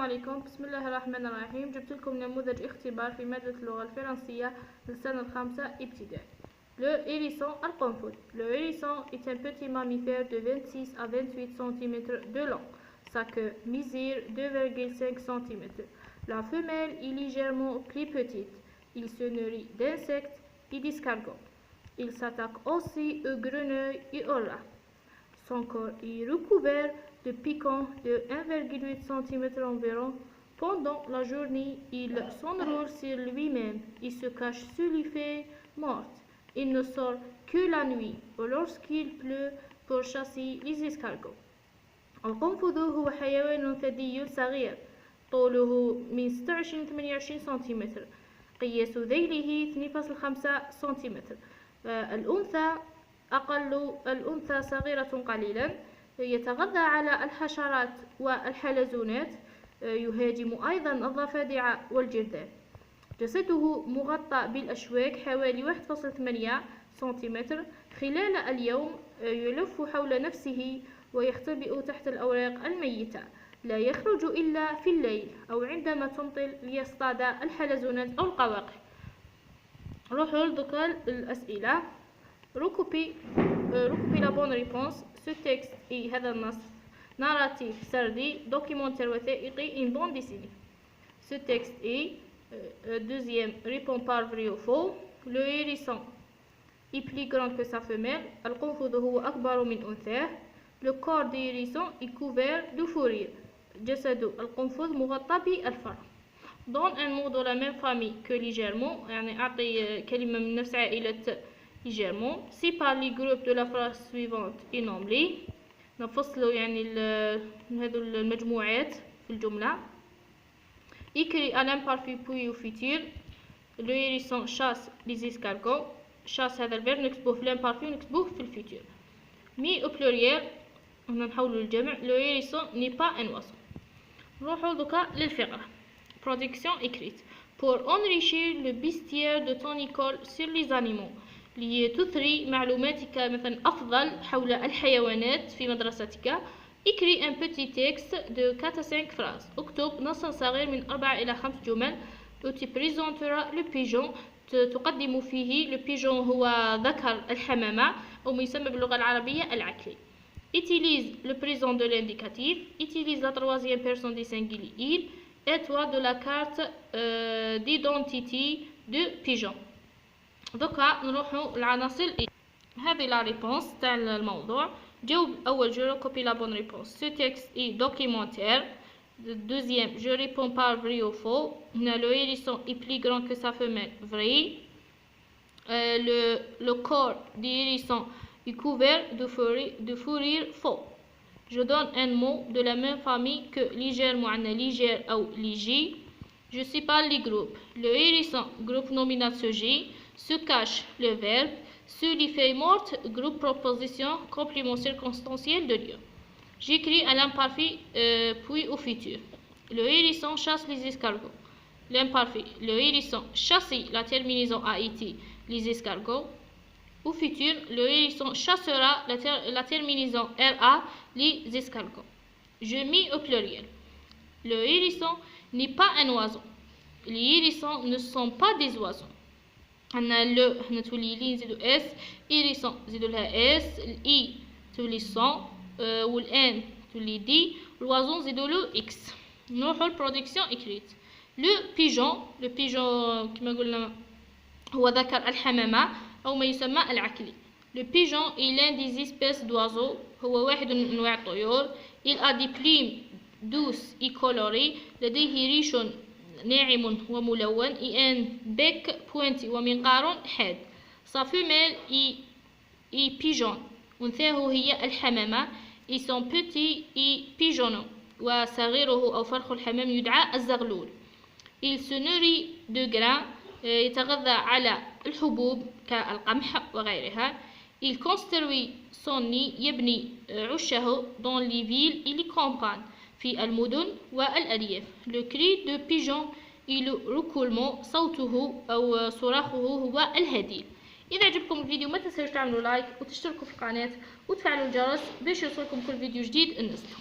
عليكم. بسم الله الرحمن الرحيم. جبت لكم نموذج اختبار في مادة اللغة الفرنسية للسنة الخامسة ابتدائي. Le hérisson القنفذ. Le hérisson est un petit mammifère de 26 à 28 cm de long. Sa queue mesure 2,5 cm. La femelle est légèrement plus petite. Il se nourrit d'insectes et d'escargots. Il s'attaque aussi aux grenouilles et aux rats. Son corps est recouvert de piquants de 1,8 cm environ. Pendant la journée, il s'enroule sur lui-même et se cache sous les feuilles mortes. Il ne sort que la nuit ou lorsqu'il pleut pour chasser les escargots. القنفذ هو حيوان ثدي صغير، طوله من 26 28 سنتيمتر، قياس ذيله 2.5 سنتيمتر. الأنثى صغيرة قليلا، يتغذى على الحشرات والحلزونات، يهاجم أيضا الضفادع والجرذان. جسده مغطى بالأشواك حوالي 1.8 سنتيمتر. خلال اليوم يلف حول نفسه ويختبئ تحت الأوراق الميتة. لا يخرج إلا في الليل أو عندما تمطر ليصطاد الحلزونات أو القواقع. نروحوا لدوكا الأسئلة. recoupez la bonne réponse. Ce texte est هذا النص narratif سردي documentaire وثائقي une bande dessinée. Ce texte est deuxième répond par vrai ou faux. Le hérisson est plus grand que sa femelle. القنفذ هو أكبر من أنثاه. Le corps du hérisson est couvert de fourrure. جسد القنفذ مغطى بالفر. Donne un mot de la même famille que les germaux. يعني أعطي كلمة من نفس عائلة les germaux. Sépare les groupes de la phrase suivante et nomme-les. نفصلوا يعني هذو المجموعات في الجملة. Écrit à l'imparfait puis au futur. Le hérisson chasse les escargots. chasse هذا الفيرب نكتبوه في l'imparfait ونكتبوه في الفيتور. mis au pluriel هنا نحولوا للجمع. Le hérisson n'est pas un oiseau. نروحوا دوكا للفقرة. Production écrite. Pour enrichir le bestiaire de ton école sur les animaux. لتثري معلوماتك مثلا أفضل حول الحيوانات في مدرستك. Écris un petit texte de 4 à 5 phrases. اكتب نصا صغير من 4 إلى 5 جمل. Tu présenteras le pigeon. تقدم فيه le pigeon هو ذكر الحمامة أو ما يسمى باللغة العربية العكلي. Utilise le présent de l'indicatif. Utilise la troisième personne du singulier il. Aide-toi de la carte d'identité de pigeon. دوكا نروحوا للعناصر. هذه لا ريبونس تاع الموضوع. جاوب أول جو copie la bonne réponse. Ce texte est documentaire. Deuxième, je réponds par vrai ou faux. Le hérisson est plus grand que sa femelle. Vrai. Le corps du hérisson est couvert de fourrure. Faux. Je donne un mot de la même famille que légère, معنا légère ou léger. Je sépare les groupes. Le hérisson, groupe nominal sujet. Se cache, le verbe. Sur les feuilles mortes, groupe proposition, complément circonstanciel de lieu. J'écris à l'imparfait puis au futur. Le hérisson chasse les escargots. L'imparfait. Le hérisson chasse la terminaison a été les escargots. Au futur, le hérisson chassera la terminaison ra les escargots. Je mis au pluriel. Le hérisson n'est pas un oiseau. Les hérissons ne sont pas des oiseaux. عندنا لو هنا تولي لي نزيدو اس. hérisson نزيدو لها اس. الاي تولي سون والان تولي دي. l'oiseau نزيدو له اكس. نروحو للبرودكسيون اكريت. لو بيجون كما قلنا هو ذكر الحمامة أو ما يسمى العكلي. Le pigeon est l'un des espèces d'oiseaux. هو واحد من أنواع الطيور. Il a des plumes douces et colorées. لديه ريش ناعم وملون. et un bec pointu ومنقار حاد. Sa femelle est pigeon. أنثاه هي الحمامة. et son petit est pigeonneau. وصغيره أو فرخ الحمام يدعى الزغلول. Il se nourrit de grains. يتغذى على الحبوب كالقمح وغيرها. Il construit son nid يبني عشه dans les villes et les campagnes في المدن والأرياف. Le cri de pigeon est le roucoulement. صوته أو صراخه هو الهديل. إذا عجبكم الفيديو ما تنسوش تعملوا لايك وتشتركوا في القناة وتفعلوا الجرس باش يوصلكم كل فيديو جديد ننزله.